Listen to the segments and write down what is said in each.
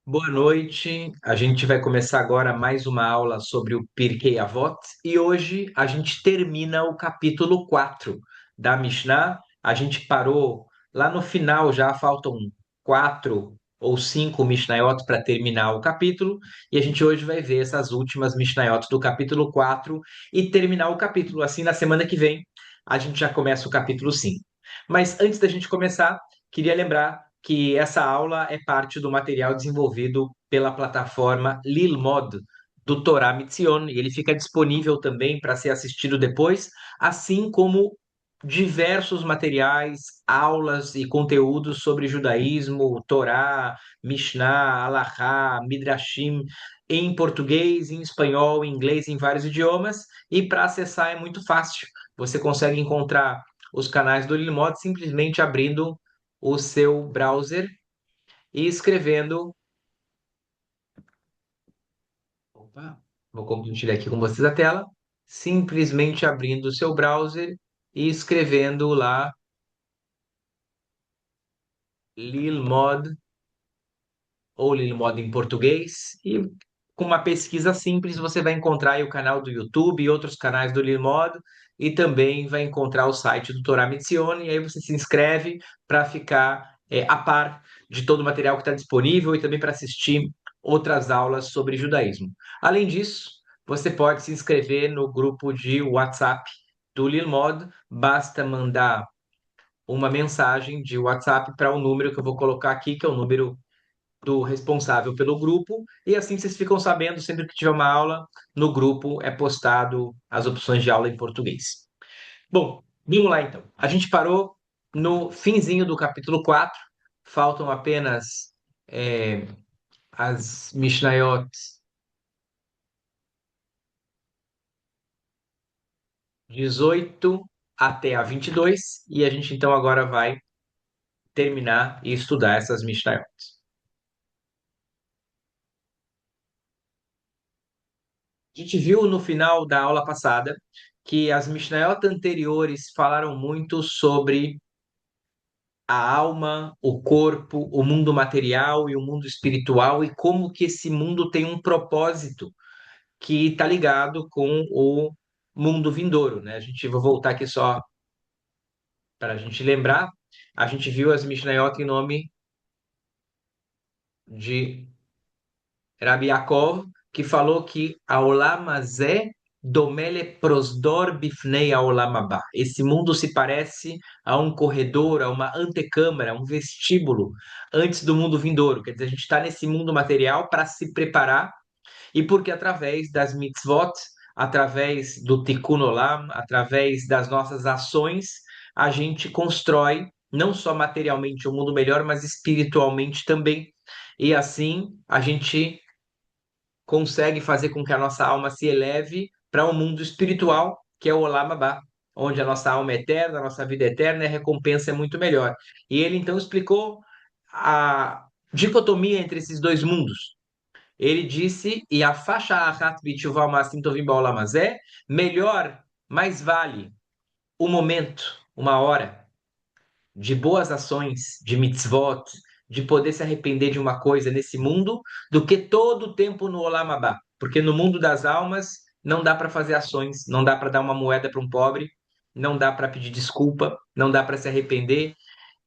Boa noite. A gente vai começar agora mais uma aula sobre o Pirkei Avot e hoje a gente termina o capítulo 4 da Mishnah. A gente parou lá no final, já faltam quatro ou cinco Mishnayot para terminar o capítulo e a gente hoje vai ver essas últimas Mishnayot do capítulo 4 e terminar o capítulo. Assim, na semana que vem, a gente já começa o capítulo 5. Mas antes da gente começar, queria lembrar que essa aula é parte do material desenvolvido pela plataforma Lilmod do Torá Mitzion, e ele fica disponível também para ser assistido depois, assim como diversos materiais, aulas e conteúdos sobre judaísmo, Torá, Mishnah, Halachá, Midrashim, em português, em espanhol, em inglês, em vários idiomas, e para acessar é muito fácil. Você consegue encontrar os canais do Lilmod simplesmente abrindo o seu browser e escrevendo. Opa, vou compartilhar aqui com vocês a tela. Simplesmente abrindo o seu browser e escrevendo lá Lilmod ou Lilmod em português. E com uma pesquisa simples você vai encontrar aí o canal do YouTube e outros canais do Lilmod. E também vai encontrar o site do Torá Mitzion. E aí você se inscreve para ficar a par de todo o material que está disponível e também para assistir outras aulas sobre judaísmo. Além disso, você pode se inscrever no grupo de WhatsApp do Lilmod. Basta mandar uma mensagem de WhatsApp para o número que eu vou colocar aqui, que é o número do responsável pelo grupo, e assim vocês ficam sabendo sempre que tiver uma aula, no grupo é postado as opções de aula em português. Bom, vamos lá então. A gente parou no finzinho do capítulo 4, faltam apenas as Mishnayot 18 até a 22, e a gente então agora vai terminar e estudar essas Mishnayot. A gente viu no final da aula passada que as Mishnayot anteriores falaram muito sobre a alma, o corpo, o mundo material e o mundo espiritual e como que esse mundo tem um propósito que está ligado com o mundo vindouro, né? A gente vou voltar aqui só para a gente lembrar. A gente viu as Mishnayot em nome de Rabbi Yaakov, que falou que Aolam Hazeh domele prosdor bifnei Aolam Haba. Esse mundo se parece a um corredor, a uma antecâmara, um vestíbulo antes do mundo vindouro. Quer dizer, a gente está nesse mundo material para se preparar e porque através das mitzvot, através do tikkun olam, através das nossas ações, a gente constrói não só materialmente um mundo melhor, mas espiritualmente também. E assim a gente consegue fazer com que a nossa alma se eleve para um mundo espiritual, que é o Olam Abá, onde a nossa alma é eterna, a nossa vida é eterna e a recompensa é muito melhor. E ele então explicou a dicotomia entre esses dois mundos. Ele disse, e a faixa ahat b'tshuva u'ma'asim tovim ba'olam hazeh, melhor, mais vale o momento, uma hora de boas ações, de mitzvot, de poder se arrepender de uma coisa nesse mundo, do que todo o tempo no Olam Abá. Porque no mundo das almas não dá para fazer ações, não dá para dar uma moeda para um pobre, não dá para pedir desculpa, não dá para se arrepender.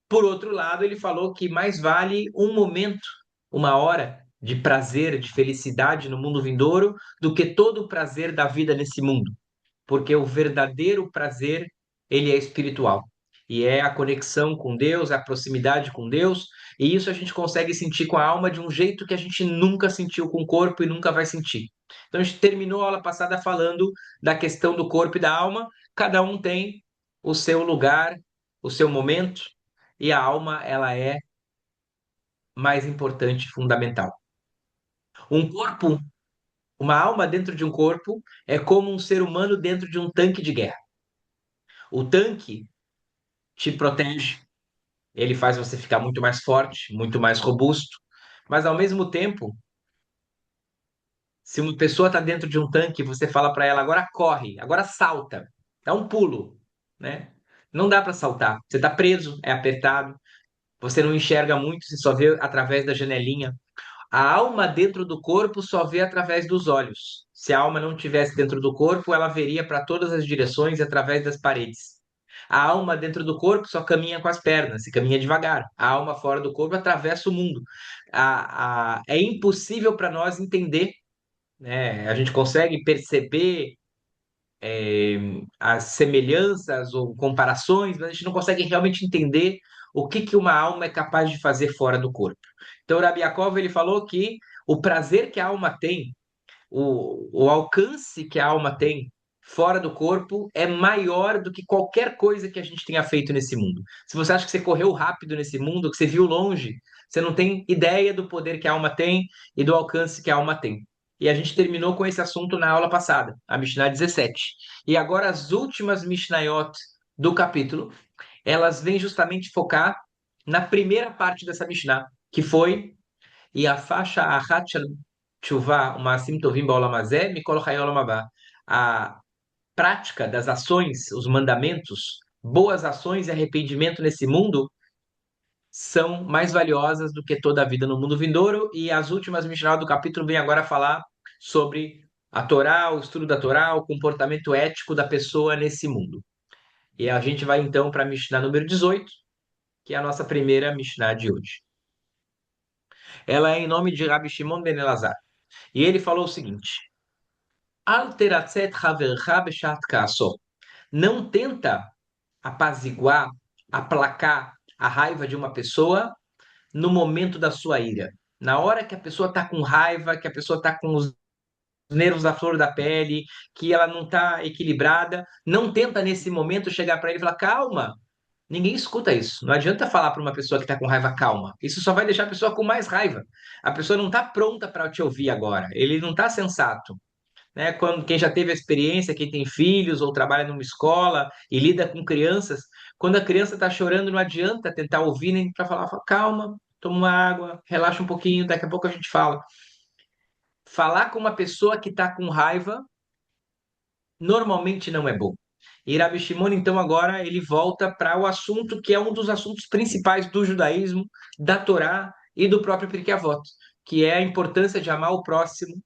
Por outro lado, ele falou que mais vale um momento, uma hora de prazer, de felicidade no mundo vindouro, do que todo o prazer da vida nesse mundo, porque o verdadeiro prazer, ele é espiritual. E é a conexão com Deus, a proximidade com Deus, e isso a gente consegue sentir com a alma de um jeito que a gente nunca sentiu com o corpo e nunca vai sentir. Então a gente terminou a aula passada falando da questão do corpo e da alma, cada um tem o seu lugar, o seu momento, e a alma ela é mais importante, fundamental. Um corpo, uma alma dentro de um corpo é como um ser humano dentro de um tanque de guerra. O tanque te protege, ele faz você ficar muito mais forte, muito mais robusto, mas ao mesmo tempo, se uma pessoa está dentro de um tanque, você fala para ela agora corre, agora salta, dá um pulo, né? Não dá para saltar. Você está preso, é apertado, você não enxerga muito, você só vê através da janelinha. A alma dentro do corpo só vê através dos olhos. Se a alma não tivesse dentro do corpo, ela veria para todas as direções e através das paredes. A alma dentro do corpo só caminha com as pernas, se caminha devagar. A alma fora do corpo atravessa o mundo. É impossível para nós entender, né? A gente consegue perceber as semelhanças ou comparações, mas a gente não consegue realmente entender o que que uma alma é capaz de fazer fora do corpo. Então, o Rabi Yaakov, ele falou que o prazer que a alma tem, o alcance que a alma tem fora do corpo é maior do que qualquer coisa que a gente tenha feito nesse mundo. Se você acha que você correu rápido nesse mundo, que você viu longe, você não tem ideia do poder que a alma tem e do alcance que a alma tem. E a gente terminou com esse assunto na aula passada, a Mishnah 17. E agora as últimas Mishnayot do capítulo, elas vêm justamente focar na primeira parte dessa Mishnah, que foi e a faixa Achat shel Teshuvah, Umaasim Tovim Ba'olam Hazeh, Mikol Chayei Olam Haba. A prática das ações, os mandamentos, boas ações e arrependimento nesse mundo são mais valiosas do que toda a vida no mundo vindouro. E as últimas Mishnah do capítulo vêm agora falar sobre a Torá, o estudo da Torá, o comportamento ético da pessoa nesse mundo. E a gente vai então para a Mishnah número 18, que é a nossa primeira Mishnah de hoje. Ela é em nome de Rabbi Shimon ben Elazar. E ele falou o seguinte: Alteratzet havercha beshat ka'aso. Não tenta apaziguar, aplacar a raiva de uma pessoa no momento da sua ira. Na hora que a pessoa está com raiva, que a pessoa está com os nervos à flor da pele, que ela não está equilibrada, não tenta nesse momento chegar para ele e falar: calma. Ninguém escuta isso. Não adianta falar para uma pessoa que está com raiva calma. Isso só vai deixar a pessoa com mais raiva. A pessoa não está pronta para te ouvir agora. Ele não está sensato, né? Quando quem já teve a experiência, quem tem filhos ou trabalha numa escola e lida com crianças, quando a criança está chorando, não adianta tentar ouvir nem para falar, fala, calma, toma uma água, relaxa um pouquinho, daqui a pouco a gente fala. Falar com uma pessoa que está com raiva normalmente não é bom. E Rabi Shimon, então, agora ele volta para o assunto que é um dos assuntos principais do judaísmo, da Torá e do próprio Pirkei Avot, que é a importância de amar o próximo,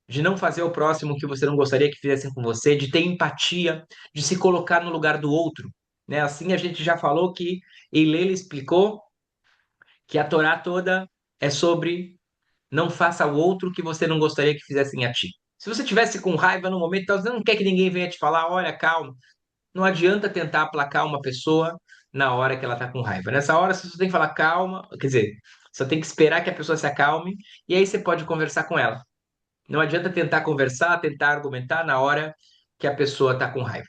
de não fazer o próximo o que você não gostaria que fizessem com você, de ter empatia, de se colocar no lugar do outro. Né? Assim a gente já falou que Hillel explicou que a Torá toda é sobre não faça ao outro o que você não gostaria que fizessem a ti. Se você tivesse com raiva no momento, então você não quer que ninguém venha te falar, olha, calma. Não adianta tentar aplacar uma pessoa na hora que ela está com raiva. Nessa hora, você só tem que falar calma, quer dizer, só tem que esperar que a pessoa se acalme e aí você pode conversar com ela. Não adianta tentar conversar, tentar argumentar na hora que a pessoa está com raiva.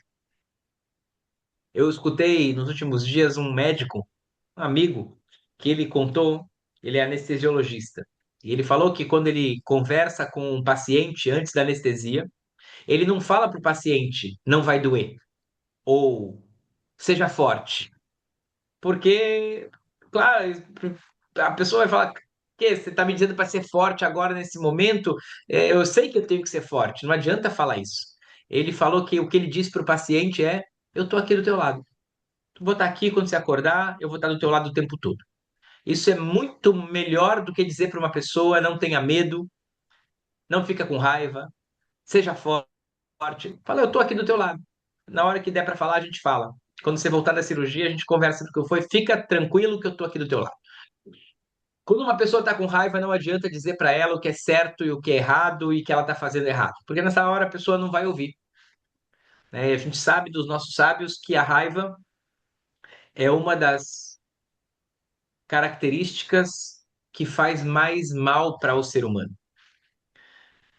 Eu escutei nos últimos dias um médico, um amigo, que ele contou, ele é anestesiologista, e ele falou que quando ele conversa com um paciente antes da anestesia, ele não fala para o paciente, não vai doer, ou seja forte. Porque, claro, a pessoa vai falar, que você está me dizendo para ser forte agora nesse momento? Eu sei que eu tenho que ser forte, não adianta falar isso. Ele falou que o que ele disse para o paciente é: eu estou aqui do teu lado. Tu vou estar aqui quando você acordar, eu vou estar do teu lado o tempo todo. Isso é muito melhor do que dizer para uma pessoa: não tenha medo, não fica com raiva, seja forte. Fala, eu estou aqui do teu lado. Na hora que der para falar, a gente fala. Quando você voltar da cirurgia, a gente conversa do que foi. Fica tranquilo que eu estou aqui do teu lado. Quando uma pessoa está com raiva, não adianta dizer para ela o que é certo e o que é errado e que ela está fazendo errado, porque nessa hora a pessoa não vai ouvir. Né? A gente sabe dos nossos sábios que a raiva é uma das características que faz mais mal para o ser humano.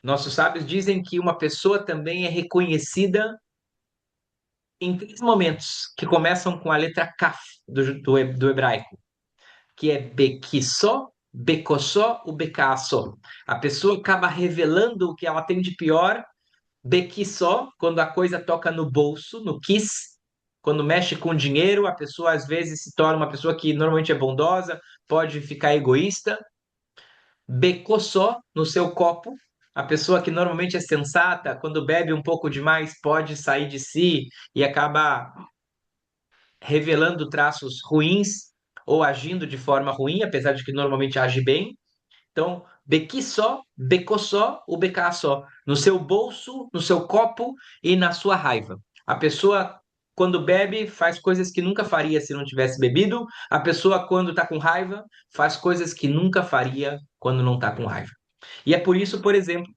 Nossos sábios dizem que uma pessoa também é reconhecida em três momentos que começam com a letra Kaf do hebraico, que é Bequissó, Becossó, o Becassó. A pessoa acaba revelando o que ela tem de pior, Bequissó, quando a coisa toca no bolso, no quis, quando mexe com dinheiro, a pessoa às vezes se torna uma pessoa que normalmente é bondosa, pode ficar egoísta. Becossó, no seu copo, a pessoa que normalmente é sensata, quando bebe um pouco demais, pode sair de si e acaba revelando traços ruins ou agindo de forma ruim, apesar de que normalmente age bem. Então, Bequi só, becô só, o becá só. No seu bolso, no seu copo e na sua raiva. A pessoa, quando bebe, faz coisas que nunca faria se não tivesse bebido. A pessoa, quando está com raiva, faz coisas que nunca faria quando não está com raiva. E é por isso, por exemplo,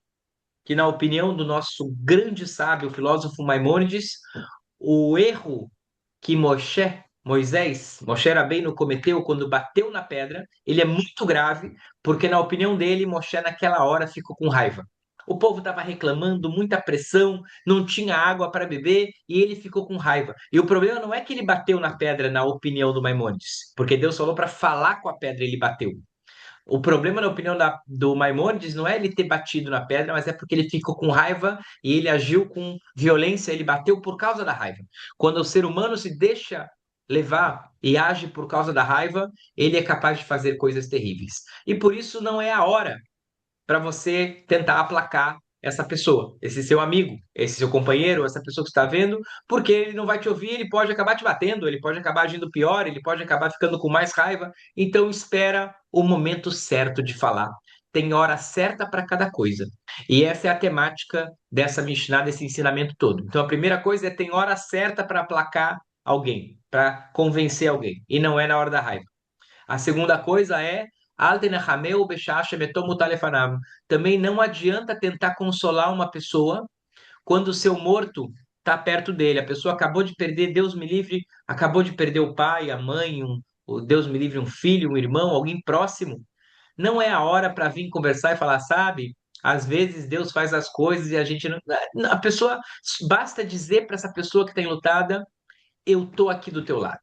que, na opinião do nosso grande sábio, filósofo Maimônides, o erro que Moshe Rabbeinu cometeu quando bateu na pedra, ele é muito grave, porque na opinião dele, Moshe naquela hora ficou com raiva. O povo estava reclamando, muita pressão, não tinha água para beber e ele ficou com raiva. E o problema não é que ele bateu na pedra, na opinião do Maimônides, porque Deus falou para falar com a pedra, ele bateu. O problema, na opinião do Maimônides, não é ele ter batido na pedra, mas é porque ele ficou com raiva e ele agiu com violência, ele bateu por causa da raiva. Quando o ser humano se deixa levar e age por causa da raiva, ele é capaz de fazer coisas terríveis. E por isso não é a hora para você tentar aplacar essa pessoa, esse seu amigo, esse seu companheiro, essa pessoa que está vendo, porque ele não vai te ouvir, ele pode acabar te batendo, ele pode acabar agindo pior, ele pode acabar ficando com mais raiva. Então espera o momento certo de falar. Tem hora certa para cada coisa. E essa é a temática dessa Mishnah, desse ensinamento todo. Então a primeira coisa é tem hora certa para aplacar alguém, para convencer alguém, e não é na hora da raiva. A segunda coisa é também não adianta tentar consolar uma pessoa quando o seu morto está perto dele. A pessoa acabou de perder, Deus me livre, acabou de perder o pai, a mãe, o Deus me livre, um filho, um irmão, alguém próximo. Não é a hora para vir conversar e falar, sabe? Às vezes Deus faz as coisas e a gente não. A pessoa, basta dizer para essa pessoa que está enlutada, eu tô aqui do teu lado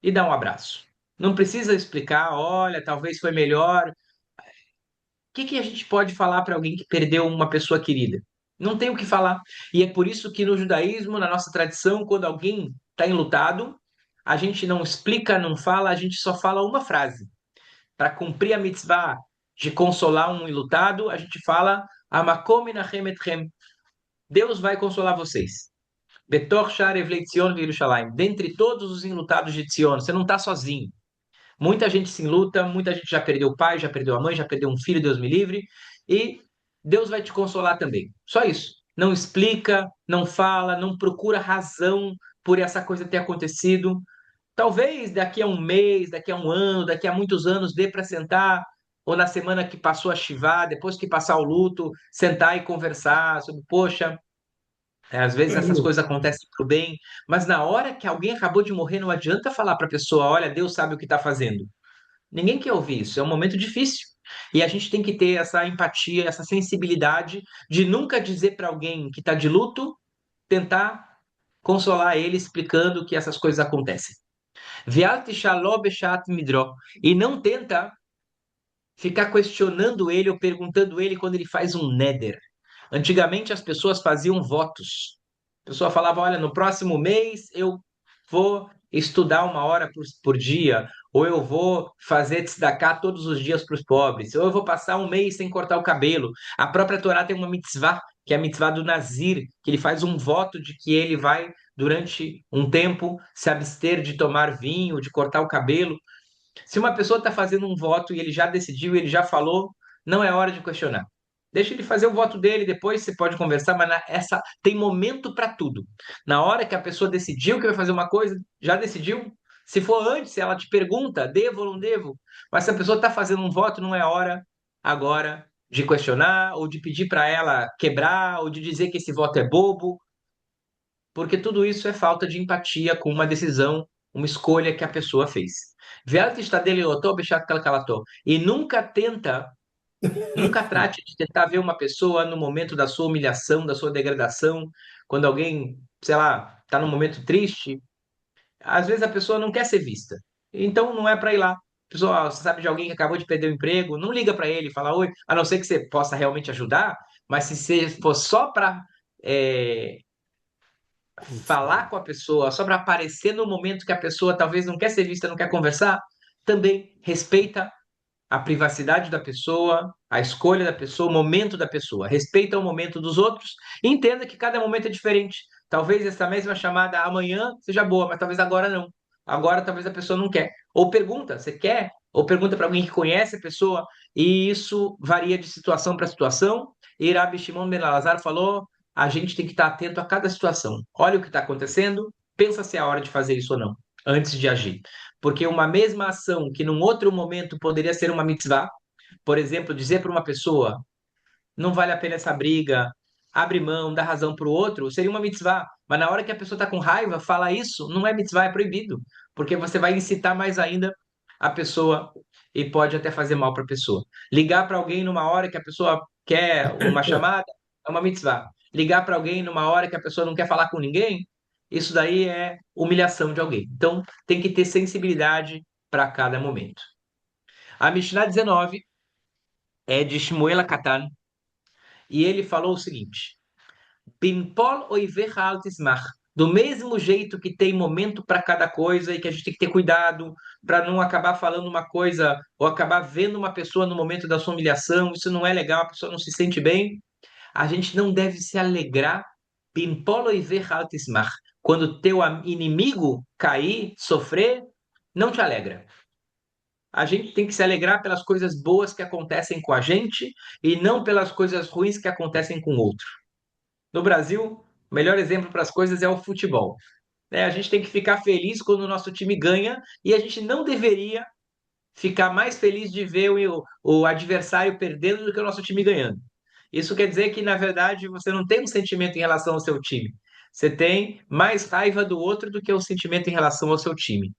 e dá um abraço. Não precisa explicar, olha, talvez foi melhor. O que a gente pode falar para alguém que perdeu uma pessoa querida? Não tem o que falar. E é por isso que no judaísmo, na nossa tradição, quando alguém está enlutado, a gente não explica, não fala, a gente só fala uma frase. Para cumprir a mitzvah de consolar um enlutado, a gente fala Amakom Menachem Etchem. Deus vai consolar vocês. Betor Shar Evlei Tzion Yerushalayim. Dentre todos os enlutados de Tzion, você não está sozinho. Muita gente se enluta, muita gente já perdeu o pai, já perdeu a mãe, já perdeu um filho, Deus me livre, e Deus vai te consolar também. Só isso. Não explica, não fala, não procura razão por essa coisa ter acontecido. Talvez daqui a um mês, daqui a um ano, daqui a muitos anos dê para sentar, ou na semana que passou a Shivá, depois que passar o luto, sentar e conversar sobre, poxa, às vezes essas coisas acontecem pro bem, mas na hora que alguém acabou de morrer, não adianta falar para a pessoa, olha, Deus sabe o que está fazendo. Ninguém quer ouvir isso, é um momento difícil. E a gente tem que ter essa empatia, essa sensibilidade de nunca dizer para alguém que está de luto, tentar consolar ele explicando que essas coisas acontecem. Ve'al tishaló beshat midró. E não tenta ficar questionando ele ou perguntando ele quando ele faz um neder. Antigamente as pessoas faziam votos. A pessoa falava: olha, no próximo mês eu vou estudar 1 hora por dia, ou eu vou fazer tzedaká todos os dias para os pobres, ou eu vou passar um mês sem cortar o cabelo. A própria Torá tem uma mitzvah, que é a mitzvah do Nazir, que ele faz um voto de que ele vai, durante um tempo, se abster de tomar vinho, de cortar o cabelo. Se uma pessoa está fazendo um voto e ele já decidiu, ele já falou, não é hora de questionar. Deixa ele fazer o voto dele, depois você pode conversar, mas essa tem momento para tudo. Na hora que a pessoa decidiu que vai fazer uma coisa, já decidiu. Se for antes, ela te pergunta, devo ou não devo. Mas se a pessoa está fazendo um voto, não é hora agora de questionar, ou de pedir para ela quebrar, ou de dizer que esse voto é bobo, porque tudo isso é falta de empatia com uma decisão, uma escolha que a pessoa fez. E nunca tenta, nunca trate de tentar ver uma pessoa no momento da sua humilhação, da sua degradação, quando alguém, sei lá, está num momento triste, às vezes a pessoa não quer ser vista. Então não é para ir lá. Pessoal, você sabe de alguém que acabou de perder o emprego, não liga para ele, fala oi, a não ser que você possa realmente ajudar, mas se você for só para falar com a pessoa, só para aparecer no momento que a pessoa talvez não quer ser vista, não quer conversar, também respeita a privacidade da pessoa, a escolha da pessoa, o momento da pessoa. Respeita o momento dos outros e entenda que cada momento é diferente. Talvez essa mesma chamada amanhã seja boa, mas talvez agora não. agora talvez a pessoa não quer. Ou pergunta, você quer? Ou pergunta para alguém que conhece a pessoa, e isso varia de situação para situação. E Rabi Shimon Ben Elazar falou: a gente tem que estar atento a cada situação. Olha o que está acontecendo, pensa se é a hora de fazer isso ou não, antes de agir. Porque uma mesma ação que num outro momento poderia ser uma mitzvah, por exemplo, dizer para uma pessoa não vale a pena essa briga, abre mão, dá razão para o outro, seria uma mitzvah. Mas na hora que a pessoa está com raiva, falar isso não é mitzvah, é proibido. Porque você vai incitar mais ainda a pessoa e pode até fazer mal para a pessoa. Ligar para alguém numa hora que a pessoa quer uma chamada é uma mitzvah. Ligar para alguém numa hora que a pessoa não quer falar com ninguém, isso daí é humilhação de alguém. Então tem que ter sensibilidade para cada momento. A Mishnah 19 é de Shmuel Katan e ele falou o seguinte: Bimpol oivecha al tismach. Do mesmo jeito que tem momento para cada coisa e que a gente tem que ter cuidado para não acabar falando uma coisa ou acabar vendo uma pessoa no momento da sua humilhação, isso não é legal, a pessoa não se sente bem. A gente não deve se alegrar. Bimpol oivecha al tismach. Quando teu inimigo cair, sofrer, não te alegra. A gente tem que se alegrar pelas coisas boas que acontecem com a gente e não pelas coisas ruins que acontecem com o outro. No Brasil, o melhor exemplo para as coisas é o futebol. Né? A gente tem que ficar feliz quando o nosso time ganha e a gente não deveria ficar mais feliz de ver o adversário perdendo do que o nosso time ganhando. Isso quer dizer que, na verdade, você não tem um sentimento em relação ao seu time. Você tem mais raiva do outro do que o sentimento em relação ao seu time.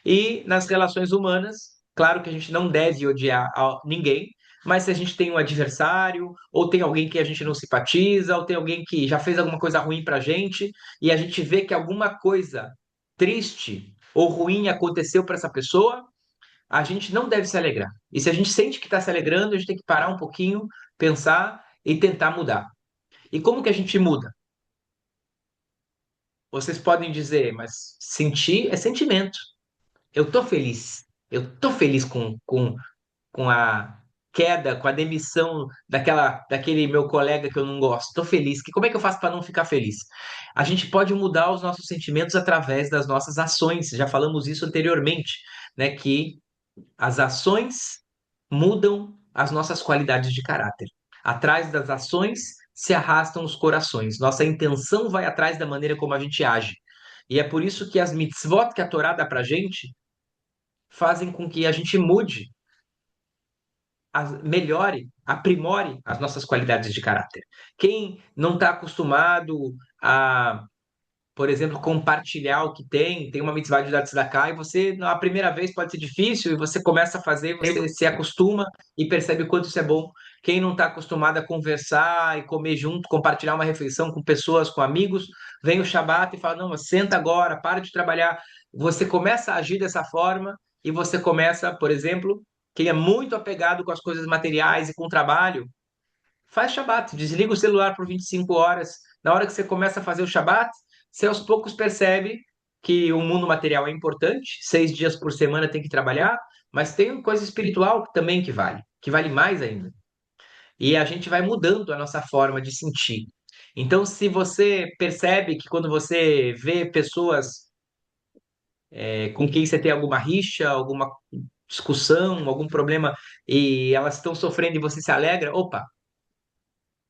E nas relações humanas, claro que a gente não deve odiar ninguém, mas se a gente tem um adversário, ou tem alguém que a gente não simpatiza, ou tem alguém que já fez alguma coisa ruim pra gente, e a gente vê que alguma coisa triste ou ruim aconteceu para essa pessoa, a gente não deve se alegrar. E se a gente sente que está se alegrando, a gente tem que parar um pouquinho, pensar e tentar mudar. E como que a gente muda? Vocês podem dizer, mas sentir é sentimento. Eu tô feliz. Eu tô feliz com a queda, com a demissão daquele meu colega que eu não gosto. Tô feliz. Como é que eu faço para não ficar feliz? A gente pode mudar os nossos sentimentos através das nossas ações. Já falamos isso anteriormente, né? Que as ações mudam as nossas qualidades de caráter. Atrás das ações se arrastam os corações. Nossa intenção vai atrás da maneira como a gente age. E é por isso que as mitzvot que a Torá dá pra gente fazem com que a gente mude, melhore, aprimore as nossas qualidades de caráter. Quem não está acostumado a, por exemplo, compartilhar o que tem uma mitzvah de dar tzedakah, e você, na primeira vez, pode ser difícil, e você começa a fazer, você se acostuma e percebe o quanto isso é bom. Quem não está acostumado a conversar e comer junto, compartilhar uma refeição com pessoas, com amigos, vem o Shabat e fala: não, mas senta agora, para de trabalhar. Você começa a agir dessa forma e você começa, por exemplo, quem é muito apegado com as coisas materiais e com o trabalho, faz Shabat, desliga o celular por 25 horas. Na hora que você começa a fazer o Shabat, você aos poucos percebe que o mundo material é importante, 6 dias por semana tem que trabalhar, mas tem coisa espiritual também que vale mais ainda. E a gente vai mudando a nossa forma de sentir. Então, se você percebe que quando você vê pessoas com quem você tem alguma rixa, alguma discussão, algum problema, e elas estão sofrendo e você se alegra, opa,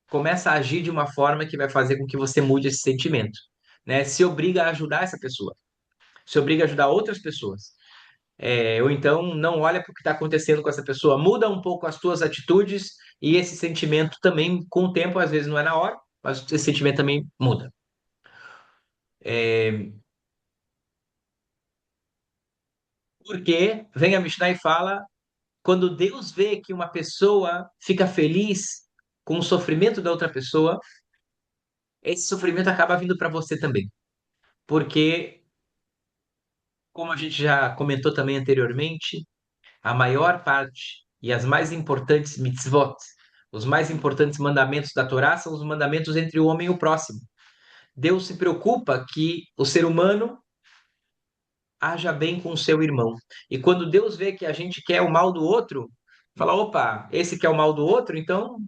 começa a agir de uma forma que vai fazer com que você mude esse sentimento, né? Se obriga a ajudar essa pessoa, se obriga a ajudar outras pessoas. Ou então não olha para o que está acontecendo com essa pessoa, muda um pouco as tuas atitudes e esse sentimento também, com o tempo, às vezes não é na hora, mas esse sentimento também muda. Porque vem a Mishnah e fala, quando Deus vê que uma pessoa fica feliz com o sofrimento da outra pessoa, esse sofrimento acaba vindo para você também. Porque como a gente já comentou também anteriormente, a maior parte e as mais importantes mitzvot, os mais importantes mandamentos da Torá são os mandamentos entre o homem e o próximo. Deus se preocupa que o ser humano haja bem com o seu irmão. E quando Deus vê que a gente quer o mal do outro, fala: opa, esse quer o mal do outro, então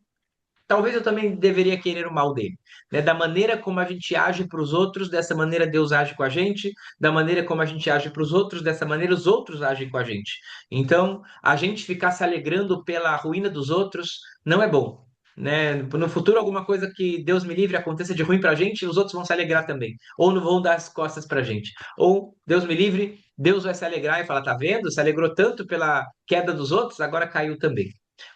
talvez eu também deveria querer o mal dele. Né? Da maneira como a gente age para os outros, dessa maneira Deus age com a gente, da maneira como a gente age para os outros, dessa maneira os outros agem com a gente. Então, a gente ficar se alegrando pela ruína dos outros não é bom. Né? No futuro, alguma coisa que Deus me livre aconteça de ruim para a gente, os outros vão se alegrar também. Ou não vão dar as costas para a gente. Ou, Deus me livre, Deus vai se alegrar e falar: tá vendo? Se alegrou tanto pela queda dos outros, agora caiu também.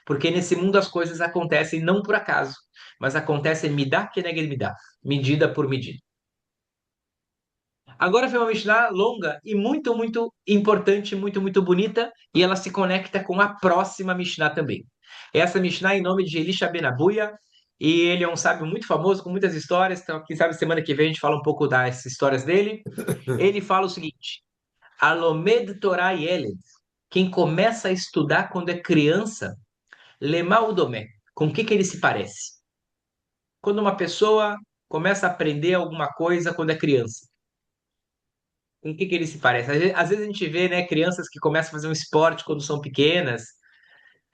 Porque nesse mundo as coisas acontecem não por acaso, mas acontecem midá keneged midá, medida por medida. Agora vem uma Mishnah longa e muito, muito importante, muito, muito bonita, e ela se conecta com a próxima Mishnah também. Essa Mishnah é em nome de Elisha Ben Abuya, e ele é um sábio muito famoso, com muitas histórias, então quem sabe semana que vem a gente fala um pouco das histórias dele. Ele fala o seguinte: Alomed Torah Yeled, quem começa a estudar quando é criança, Lema Udomé, com o que ele se parece? Quando uma pessoa começa a aprender alguma coisa quando é criança, com o que ele se parece? Às vezes a gente vê, né, crianças que começam a fazer um esporte quando são pequenas.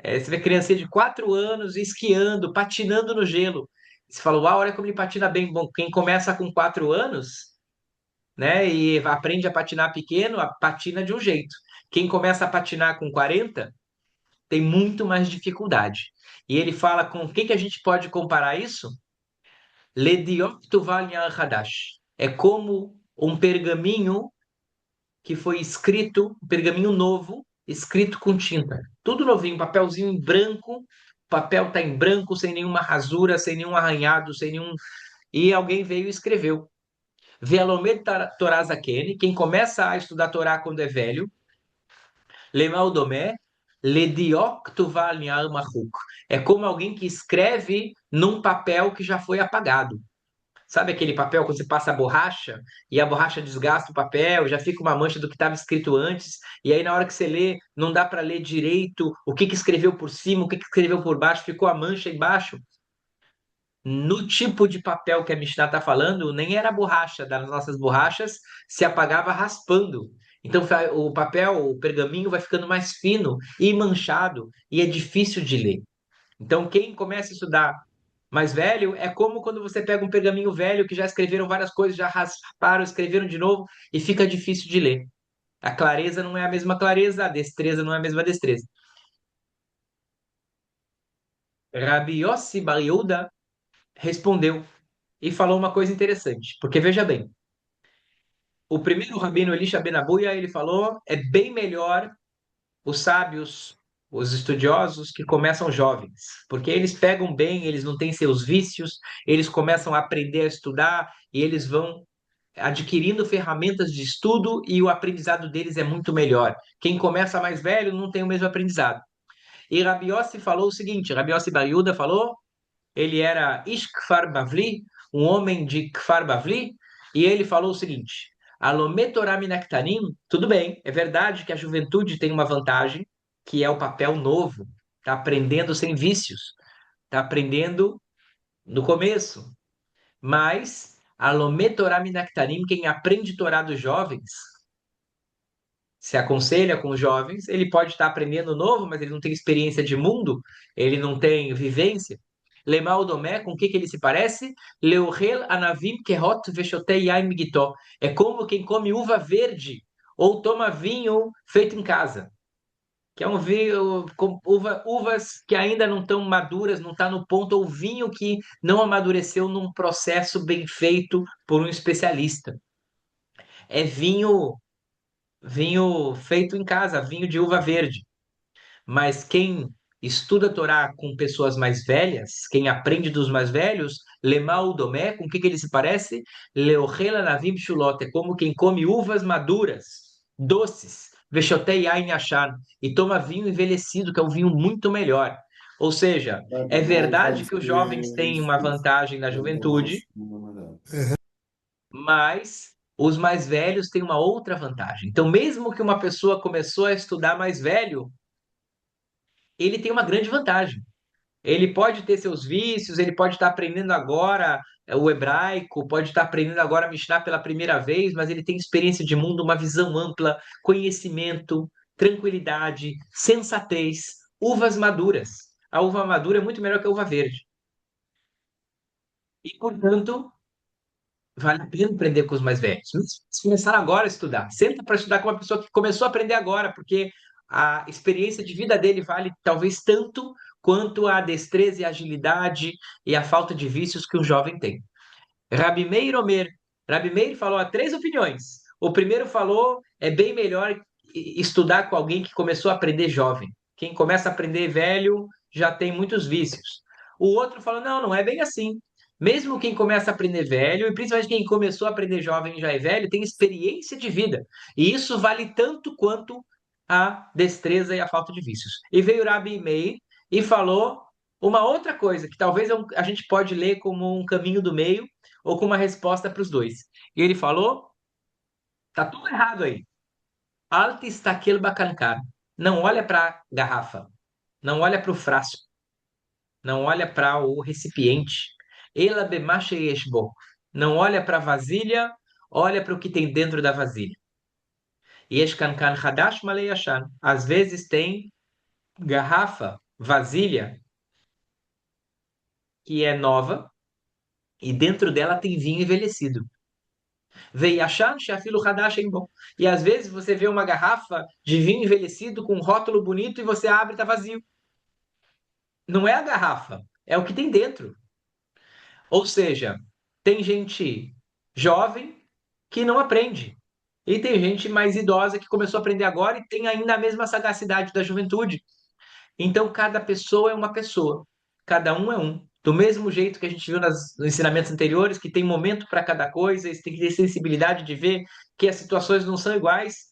Você vê criancinha de 4 anos esquiando, patinando no gelo. Você fala: uau, olha como ele patina bem. Bom, quem começa com 4 anos, né, e aprende a patinar pequeno, patina de um jeito. Quem começa a patinar com 40 tem muito mais dificuldade. E ele fala com o que a gente pode comparar isso? Lediot Tuval Hadash. É como um pergaminho que foi escrito, um pergaminho novo, escrito com tinta. Tudo novinho, papelzinho em branco, o papel tá em branco, sem nenhuma rasura, sem nenhum arranhado, sem nenhum. E alguém veio e escreveu. Velomed Torazakene, quem começa a estudar Torá quando é velho, Lemal Domé, Lediok Tuval Mahuk. É como alguém que escreve num papel que já foi apagado. Sabe aquele papel quando você passa a borracha e a borracha desgasta o papel, já fica uma mancha do que estava escrito antes, e aí na hora que você lê, não dá para ler direito o que escreveu por cima, o que escreveu por baixo, ficou a mancha embaixo. No tipo de papel que a Mishnah está falando, nem era borracha, das nossas borrachas se apagava raspando. Então o papel, o pergaminho vai ficando mais fino e manchado, e é difícil de ler. Então, quem começa a estudar mais velho é como quando você pega um pergaminho velho que já escreveram várias coisas, já rasparam, escreveram de novo e fica difícil de ler. A clareza não é a mesma clareza, a destreza não é a mesma destreza. Rabi Yossi Bar Yehuda respondeu e falou uma coisa interessante, porque veja bem, o primeiro rabino Elisha Ben Abuya, ele falou, é bem melhor os sábios, os estudiosos que começam jovens, porque eles pegam bem, eles não têm seus vícios, eles começam a aprender a estudar e eles vão adquirindo ferramentas de estudo e o aprendizado deles é muito melhor. Quem começa mais velho não tem o mesmo aprendizado. E Rabi Yossi falou o seguinte, Rabi Yossi Bar Yehuda falou, ele era Ish Kfar Bavli, um homem de Kfar Bavli, e ele falou o seguinte, Alome Torah Minaktanim, tudo bem, é verdade que a juventude tem uma vantagem, que é o papel novo, está aprendendo sem vícios, está aprendendo no começo, mas Alome Torah Minaktanim, quem aprende Torá dos jovens, se aconselha com os jovens, ele pode estar aprendendo novo, mas ele não tem experiência de mundo, ele não tem vivência. Lemar o Domé, com o que ele se parece? Leuhel anavim kerot veshotei yain migitó. É como quem come uva verde ou toma vinho feito em casa. Que é um vinho com uvas que ainda não estão maduras, não está no ponto, ou vinho que não amadureceu num processo bem feito por um especialista. É vinho feito em casa, vinho de uva verde. Mas quem estuda a Torá com pessoas mais velhas, quem aprende dos mais velhos, Lemal Domé, com o que ele se parece? Leochela Navim Shulot, é como quem come uvas maduras, doces, Veshotei Yain Yashan, e toma vinho envelhecido, que é um vinho muito melhor. Ou seja, é verdade que os jovens têm uma vantagem na juventude, mas os mais velhos têm uma outra vantagem. Então, mesmo que uma pessoa começou a estudar mais velho, ele tem uma grande vantagem. Ele pode ter seus vícios, ele pode estar aprendendo agora o hebraico, pode estar aprendendo agora a Mishnah pela primeira vez, mas ele tem experiência de mundo, uma visão ampla, conhecimento, tranquilidade, sensatez, uvas maduras. A uva madura é muito melhor que a uva verde. E, portanto, vale a pena aprender com os mais velhos. Se começar agora a estudar, senta para estudar com uma pessoa que começou a aprender agora, porque a experiência de vida dele vale talvez tanto quanto a destreza e a agilidade e a falta de vícios que um jovem tem. Rabi Meir Omer. Rabi Meir falou há três opiniões. O primeiro falou é bem melhor estudar com alguém que começou a aprender jovem. Quem começa a aprender velho já tem muitos vícios. O outro falou não, não é bem assim. Mesmo quem começa a aprender velho, e principalmente quem começou a aprender jovem e já é velho, tem experiência de vida. E isso vale tanto quanto a destreza e a falta de vícios. E veio Rabi Meir e falou uma outra coisa, que talvez a gente pode ler como um caminho do meio, ou com uma resposta para os dois. E ele falou: tá tudo errado aí. Alti stakel bacancar. Não olha para a garrafa, não olha para o frasco, não olha para o recipiente. Ela bemache yeshbo. Não olha para a vasilha, olha para o que tem dentro da vasilha. Yesh kankan hadash malei yashan. Às vezes tem garrafa, vasilha, que é nova, e dentro dela tem vinho envelhecido. Veiachan sheafilu hadash em bom. E às vezes você vê uma garrafa de vinho envelhecido com um rótulo bonito e você abre e está vazio. Não é a garrafa, é o que tem dentro. Ou seja, tem gente jovem que não aprende. E tem gente mais idosa que começou a aprender agora e tem ainda a mesma sagacidade da juventude. Então, cada pessoa é uma pessoa. Cada um é um. Do mesmo jeito que a gente viu nos ensinamentos anteriores, que tem momento para cada coisa, e tem que ter sensibilidade de ver que as situações não são iguais,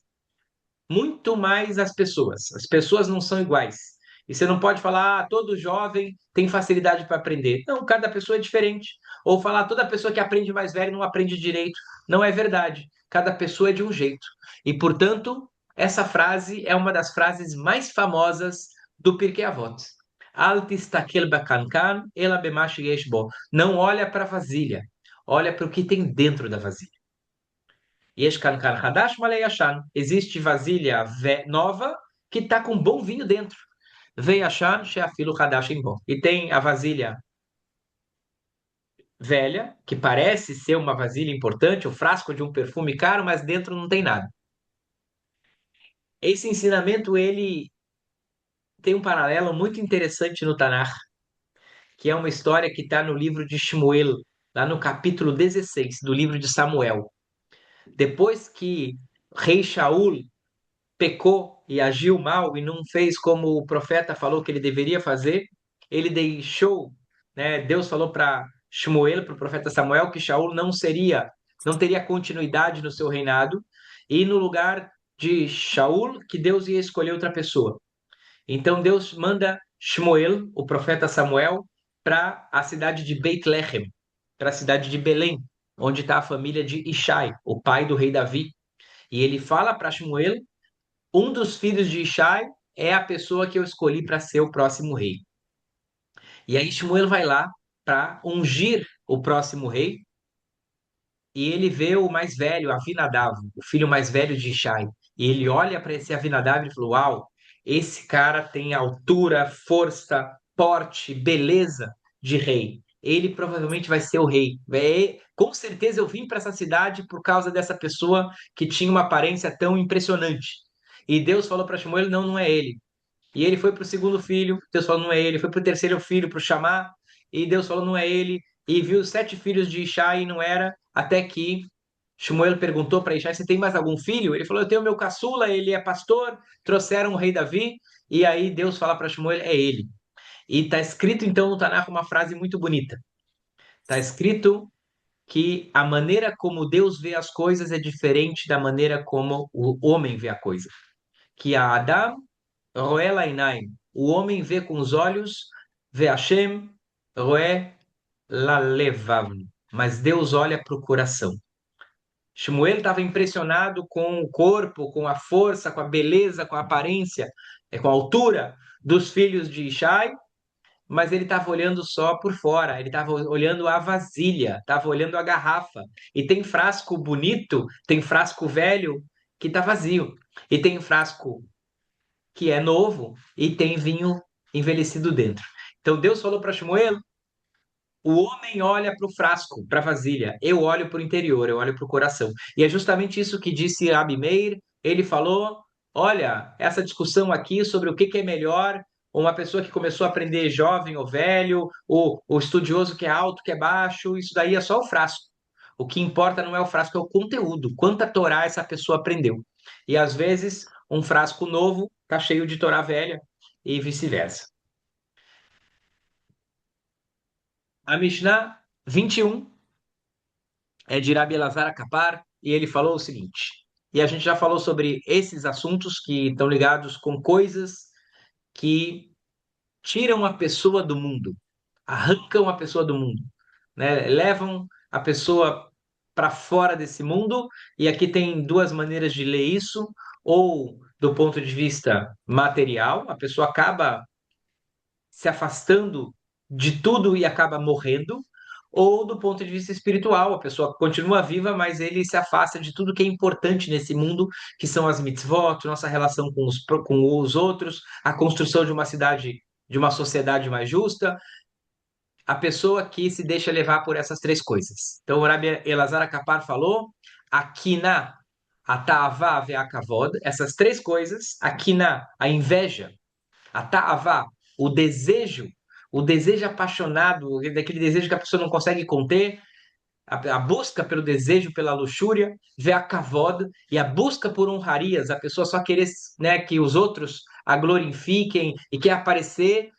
muito mais as pessoas. As pessoas não são iguais. E você não pode falar, todo jovem tem facilidade para aprender. Não, cada pessoa é diferente. Ou falar, toda pessoa que aprende mais velho não aprende direito. Não é verdade. Cada pessoa é de um jeito. E, portanto, essa frase é uma das frases mais famosas do Pirkei Avot. Al tistakel bakankan, ela bemash yesh bo. Não olha para a vasilha, olha para o que tem dentro da vasilha. Yesh kankan hadash malei yashan. Existe vasilha nova que está com bom vinho dentro. Vei yashan sheafilu hadash em bom. E tem a vasilha velha, que parece ser uma vasilha importante, o frasco de um perfume caro, mas dentro não tem nada. Esse ensinamento ele tem um paralelo muito interessante no Tanakh, que é uma história que está no livro de Shmuel, lá no capítulo 16 do livro de Samuel. Depois que rei Shaul pecou e agiu mal e não fez como o profeta falou que ele deveria fazer, ele deixou, né? Deus falou para Shmuel, para o profeta Samuel, que Shaul não teria continuidade no seu reinado, e no lugar de Shaul, que Deus ia escolher outra pessoa. Então Deus manda Shmuel, o profeta Samuel, para a cidade de Beit-Lehem, para a cidade de Belém, onde está a família de Ishai, o pai do rei Davi. E ele fala para Shmuel: um dos filhos de Ishai é a pessoa que eu escolhi para ser o próximo rei. E aí Shmuel vai lá para ungir o próximo rei e ele vê o mais velho, Avinadav, o filho mais velho de Ishai. E ele olha para esse Avinadav e fala: uau, esse cara tem altura, força, porte, beleza de rei. Ele provavelmente vai ser o rei. Com certeza eu vim para essa cidade por causa dessa pessoa que tinha uma aparência tão impressionante. E Deus falou para Shmuel: não, não é ele. E ele foi para o segundo filho, Deus falou: não é ele. Foi para o terceiro filho, para o Chamar, e Deus falou: não é ele. E viu os sete filhos de Ishai e não era, até que Shmuel perguntou para Ishai: você tem mais algum filho? Ele falou: eu tenho meu caçula, ele é pastor, trouxeram o rei Davi. E aí Deus fala para Shmuel: é ele. E está escrito então no Tanakh uma frase muito bonita. Está escrito que a maneira como Deus vê as coisas é diferente da maneira como o homem vê a coisa. Que a Adam roé lainaim. O homem vê com os olhos, vê Hashem, roé lalevav. Mas Deus olha para o coração. Shmuel estava impressionado com o corpo, com a força, com a beleza, com a aparência, com a altura dos filhos de Ishai, mas ele estava olhando só por fora, ele estava olhando a vasilha, estava olhando a garrafa. E tem frasco bonito, tem frasco velho que está vazio. E tem frasco que é novo e tem vinho envelhecido dentro. Então Deus falou para Shmuel O homem olha para o frasco, para a vasilha. Eu olho para o interior, eu olho para o coração. E é justamente isso que disse Abi Meir. Ele falou: olha, essa discussão aqui sobre o que que é melhor, uma pessoa que começou a aprender jovem ou velho, o estudioso que é alto, que é baixo, isso daí é só o frasco. O que importa não é o frasco, é o conteúdo. Quanta Torá essa pessoa aprendeu. E às vezes, um frasco novo está cheio de Torá velha e vice-versa. A Mishnah 21 é de Rabi Elazar Akapar, e ele falou o seguinte, e a gente já falou sobre esses assuntos que estão ligados com coisas que tiram a pessoa do mundo, arrancam a pessoa do mundo, né? Levam a pessoa para fora desse mundo, e aqui tem duas maneiras de ler isso, ou do ponto de vista material, a pessoa acaba se afastando de tudo e acaba morrendo, ou do ponto de vista espiritual, a pessoa continua viva, mas ele se afasta de tudo que é importante nesse mundo, que são as mitzvot, nossa relação com os outros, a construção de uma cidade, de uma sociedade mais justa, a pessoa que se deixa levar por essas três coisas. Então, o Rabi Elazar Akapar falou, a kina, a ta'avá e a kavod, essas três coisas, a kina, a inveja, a ta'avá, o desejo apaixonado, daquele desejo que a pessoa não consegue conter, a busca pelo desejo, pela luxúria, vê a kavod e a busca por honrarias, a pessoa só querer, né, que os outros a glorifiquem e quer aparecer,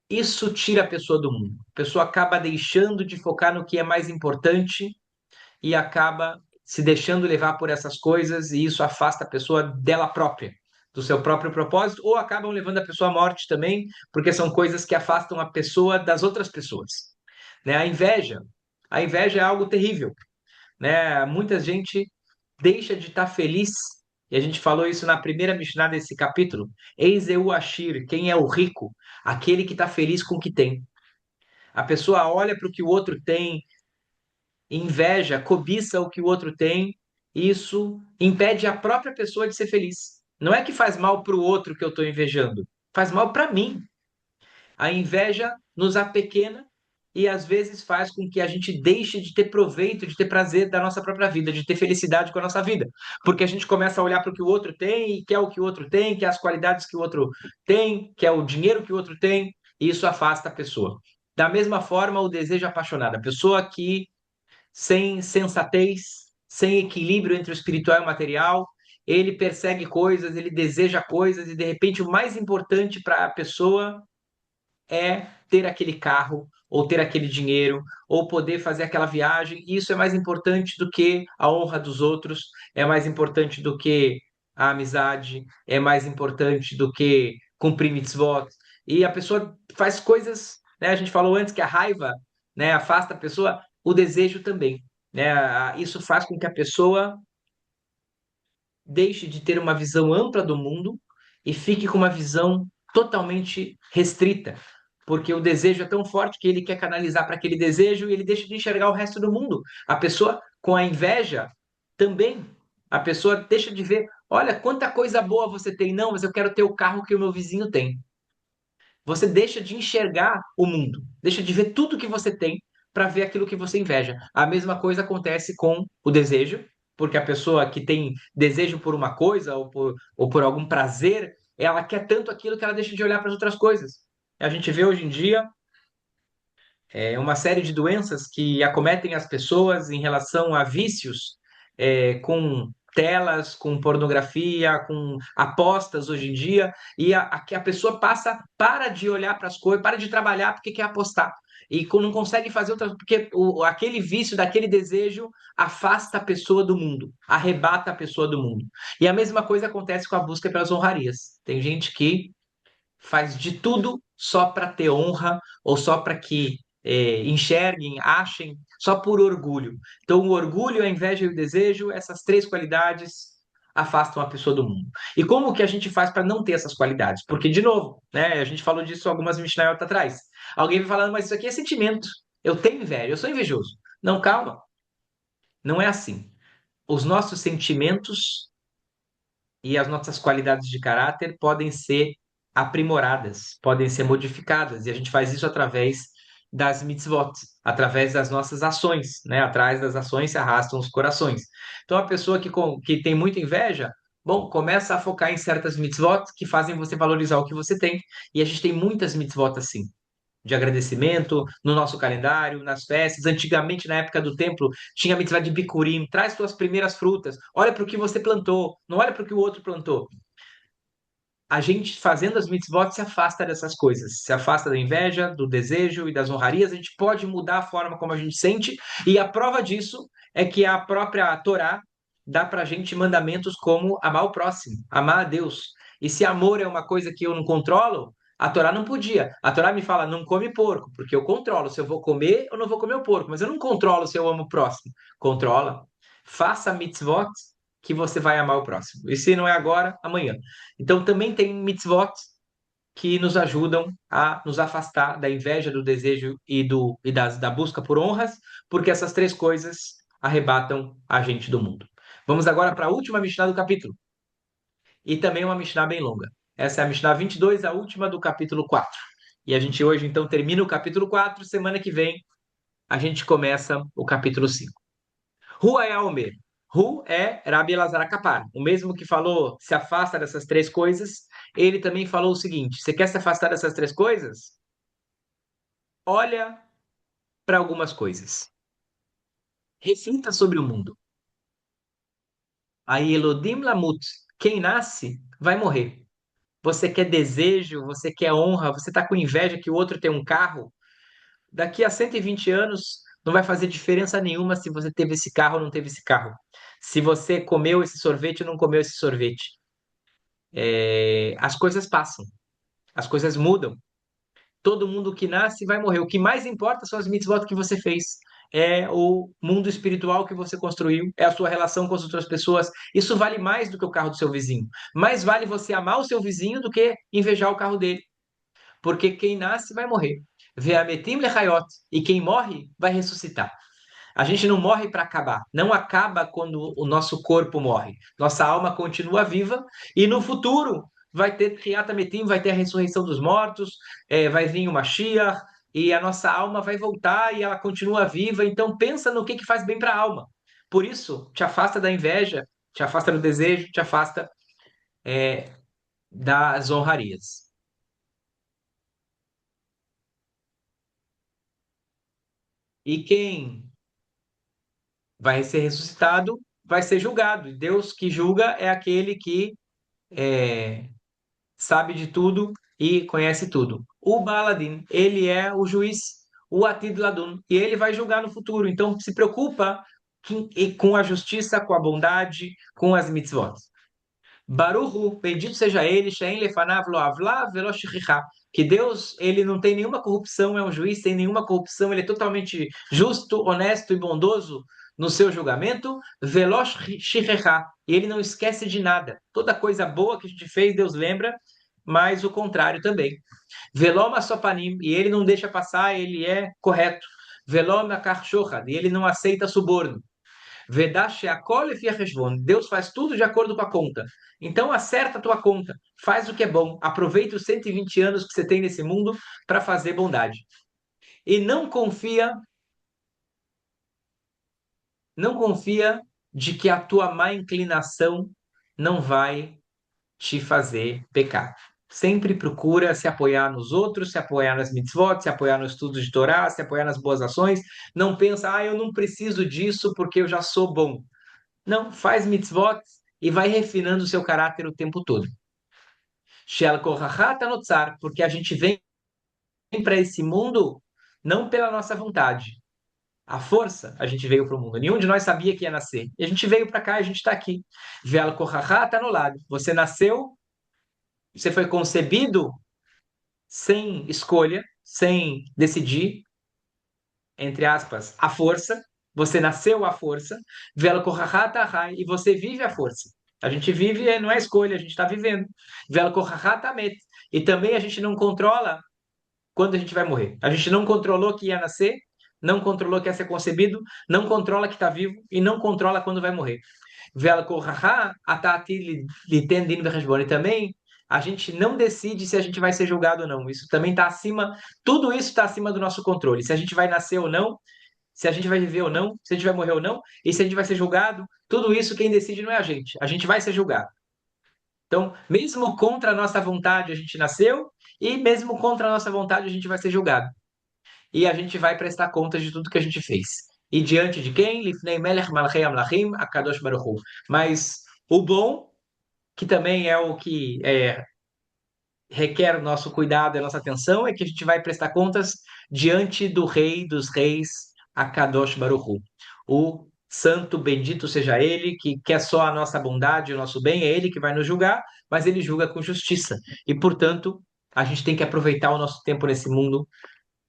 isso tira a pessoa do mundo. A pessoa acaba deixando de focar no que é mais importante e acaba se deixando levar por essas coisas e isso afasta a pessoa dela própria, do seu próprio propósito, ou acabam levando a pessoa à morte também, porque são coisas que afastam a pessoa das outras pessoas. Né? A inveja é algo terrível. Né? Muita gente deixa de estar feliz, e a gente falou isso na primeira Mishnah desse capítulo. Eis eu Ashir, quem é o rico? Aquele que está feliz com o que tem. A pessoa olha para o que o outro tem, inveja, cobiça o que o outro tem, isso impede a própria pessoa de ser feliz. Não é que faz mal para o outro que eu estou invejando, faz mal para mim. A inveja nos apequena e às vezes faz com que a gente deixe de ter proveito, de ter prazer da nossa própria vida, de ter felicidade com a nossa vida. Porque a gente começa a olhar para o que o outro tem e quer o que o outro tem, quer as qualidades que o outro tem, quer o dinheiro que o outro tem, e isso afasta a pessoa. Da mesma forma, o desejo apaixonado. A pessoa que sem sensatez, sem equilíbrio entre o espiritual e o material. Ele persegue coisas, ele deseja coisas, e de repente o mais importante para a pessoa é ter aquele carro, ou ter aquele dinheiro, ou poder fazer aquela viagem. E isso é mais importante do que a honra dos outros, é mais importante do que a amizade, é mais importante do que cumprir mitzvot. E a pessoa faz coisas, né? A gente falou antes que a raiva, né, afasta a pessoa, o desejo também, né? Isso faz com que a pessoa deixe de ter uma visão ampla do mundo e fique com uma visão totalmente restrita, porque o desejo é tão forte que ele quer canalizar para aquele desejo e ele deixa de enxergar o resto do mundo. A pessoa com a inveja também, a pessoa deixa de ver, olha quanta coisa boa você tem, não, mas eu quero ter o carro que o meu vizinho tem. Você deixa de enxergar o mundo, deixa de ver tudo que você tem para ver aquilo que você inveja. A mesma coisa acontece com o desejo, porque a pessoa que tem desejo por uma coisa ou por algum prazer, ela quer tanto aquilo que ela deixa de olhar para as outras coisas. A gente vê hoje em dia uma série de doenças que acometem as pessoas em relação a vícios, com telas, com pornografia, com apostas hoje em dia, e a pessoa para de olhar para as coisas, para de trabalhar porque quer apostar. E não consegue fazer outras, porque aquele vício, daquele desejo, afasta a pessoa do mundo, arrebata a pessoa do mundo. E a mesma coisa acontece com a busca pelas honrarias. Tem gente que faz de tudo só para ter honra ou só para que enxerguem, achem, só por orgulho. Então, o orgulho, a inveja e o desejo, essas três qualidades afastam a pessoa do mundo. E como que a gente faz para não ter essas qualidades? Porque, de novo, né, a gente falou disso algumas Mishnayot atrás. Alguém vai falando, mas isso aqui é sentimento. Eu tenho inveja, eu sou invejoso. Não, calma. Não é assim. Os nossos sentimentos e as nossas qualidades de caráter podem ser aprimoradas, podem ser modificadas, e a gente faz isso através das mitzvot, através das nossas ações, né? Atrás das ações se arrastam os corações. Então, a pessoa que tem muita inveja, bom, começa a focar em certas mitzvot que fazem você valorizar o que você tem. E a gente tem muitas mitzvot assim, de agradecimento no nosso calendário, nas festas. Antigamente, na época do templo, tinha a mitzvah de Bikurim, traz suas primeiras frutas, olha para o que você plantou, não olha para o que o outro plantou. A gente fazendo as mitzvot se afasta dessas coisas, se afasta da inveja, do desejo e das honrarias. A gente pode mudar a forma como a gente sente, e a prova disso é que a própria Torá dá para a gente mandamentos como amar o próximo, amar a Deus. E se amor é uma coisa que eu não controlo, a Torá não podia. A Torá me fala, não come porco, porque eu controlo se eu vou comer ou não vou comer o porco, mas eu não controlo se eu amo o próximo. Controla. Faça mitzvot que você vai amar o próximo. E se não é agora, amanhã. Então também tem mitzvot que nos ajudam a nos afastar da inveja, do desejo da busca por honras, porque essas três coisas arrebatam a gente do mundo. Vamos agora para a última Mishnah do capítulo. E também uma Mishnah bem longa. Essa é a Mishnah 22, a última do capítulo 4. E a gente hoje então termina o capítulo 4. Semana que vem a gente começa o capítulo 5. Hu é Omer. Hu é Rabi Elazar Akapar. O mesmo que falou, se afasta dessas três coisas, ele também falou o seguinte: você quer se afastar dessas três coisas? Olha para algumas coisas. Reflita sobre o mundo. Aí Elodim Lamut, quem nasce vai morrer. Você quer desejo, você quer honra, você está com inveja que o outro tem um carro. Daqui a 120 anos não vai fazer diferença nenhuma se você teve esse carro ou não teve esse carro. Se você comeu esse sorvete ou não comeu esse sorvete. As coisas passam, as coisas mudam. Todo mundo que nasce vai morrer. O que mais importa são as mitzvot que você fez. É o mundo espiritual que você construiu, é a sua relação com as outras pessoas. Isso vale mais do que o carro do seu vizinho. Mais vale você amar o seu vizinho do que invejar o carro dele. Porque quem nasce vai morrer. Ve'ametim lechayot. E quem morre vai ressuscitar. A gente não morre para acabar. Não acaba quando o nosso corpo morre. Nossa alma continua viva e no futuro vai ter Triat Ametim, vai ter a ressurreição dos mortos, vai vir o Mashiach e a nossa alma vai voltar e ela continua viva. Então pensa no que faz bem para a alma. Por isso, te afasta da inveja, te afasta do desejo, te afasta das honrarias. E quem vai ser ressuscitado vai ser julgado. E Deus que julga é aquele que é, sabe de tudo e conhece tudo. O Baladin, ele é o juiz, o Atid Ladun, e ele vai julgar no futuro. Então, se preocupa com a justiça, com a bondade, com as mitzvot. Baruchu, bendito seja ele, Shein lefanav lo avla velo shechachá. Que Deus, ele não tem nenhuma corrupção, é um juiz sem nenhuma corrupção, ele é totalmente justo, honesto e bondoso no seu julgamento, velo shechachá. E ele não esquece de nada. Toda coisa boa que a gente fez, Deus lembra, mas o contrário também. Veloma sopanim, e ele não deixa passar, ele é correto. Veloma karchochad, e ele não aceita suborno. Vedash Sheakol Lefi Heshbon. Deus faz tudo de acordo com a conta. Então acerta a tua conta, faz o que é bom, aproveita os 120 anos que você tem nesse mundo para fazer bondade. E não confia de que a tua má inclinação não vai te fazer pecar. Sempre procura se apoiar nos outros, se apoiar nas mitzvot, se apoiar no estudo de Torá, se apoiar nas boas ações. Não pensa, eu não preciso disso porque eu já sou bom. Não, faz mitzvot e vai refinando o seu caráter o tempo todo. Shel korachata notzar, porque a gente vem para esse mundo não pela nossa vontade. A força, a gente veio para o mundo. Nenhum de nós sabia que ia nascer. E a gente veio para cá, a gente está aqui. Vel korachata no lado. Você nasceu, você foi concebido sem escolha, sem decidir, entre aspas, a força. Você nasceu à força, vela korahata hai, e você vive a força. A gente vive, não é escolha, a gente está vivendo. Vela korahata met. E também a gente não controla quando a gente vai morrer. A gente não controlou que ia nascer, não controlou que ia ser concebido, não controla que está vivo e não controla quando vai morrer. Vela korahá atati liten din vecheshbon. E também a gente não decide se a gente vai ser julgado ou não. Isso também está acima, tudo isso está acima do nosso controle. Se a gente vai nascer ou não, se a gente vai viver ou não, se a gente vai morrer ou não, e se a gente vai ser julgado, tudo isso quem decide não é a gente vai ser julgado. Então, mesmo contra a nossa vontade, a gente nasceu, e mesmo contra a nossa vontade, a gente vai ser julgado. E a gente vai prestar contas de tudo que a gente fez. E diante de quem? Lifnei Melech Malchei Amlachim Akadosh Baruch Hu. Mas o bom, que também é o que requer o nosso cuidado e a nossa atenção, é que a gente vai prestar contas diante do Rei dos Reis, Akadosh Baruch Hu. O santo bendito seja ele, que quer só a nossa bondade, o nosso bem, é ele que vai nos julgar, mas ele julga com justiça. E, portanto, a gente tem que aproveitar o nosso tempo nesse mundo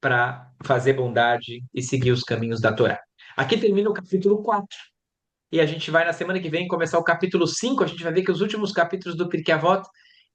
para fazer bondade e seguir os caminhos da Torá. Aqui termina o capítulo 4. E a gente vai na semana que vem começar o capítulo 5. A gente vai ver que os últimos capítulos do Pirkei Avot,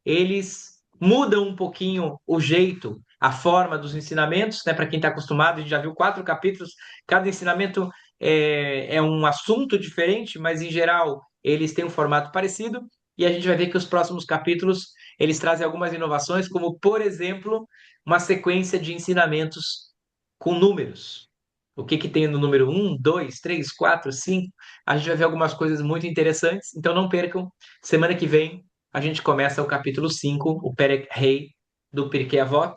eles mudam um pouquinho o jeito, a forma dos ensinamentos, né? Para quem está acostumado, a gente já viu 4 capítulos, cada ensinamento é um assunto diferente, mas em geral eles têm um formato parecido. E a gente vai ver que os próximos capítulos eles trazem algumas inovações, como, por exemplo, uma sequência de ensinamentos com números. O que que tem no número 1, 2, 3, 4, 5? A gente vai ver algumas coisas muito interessantes, então não percam. Semana que vem a gente começa o capítulo 5, o Perek Rei do Pirkei Avot.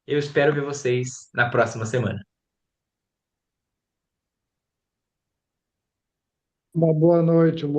Eu espero ver vocês na próxima semana. Uma boa noite.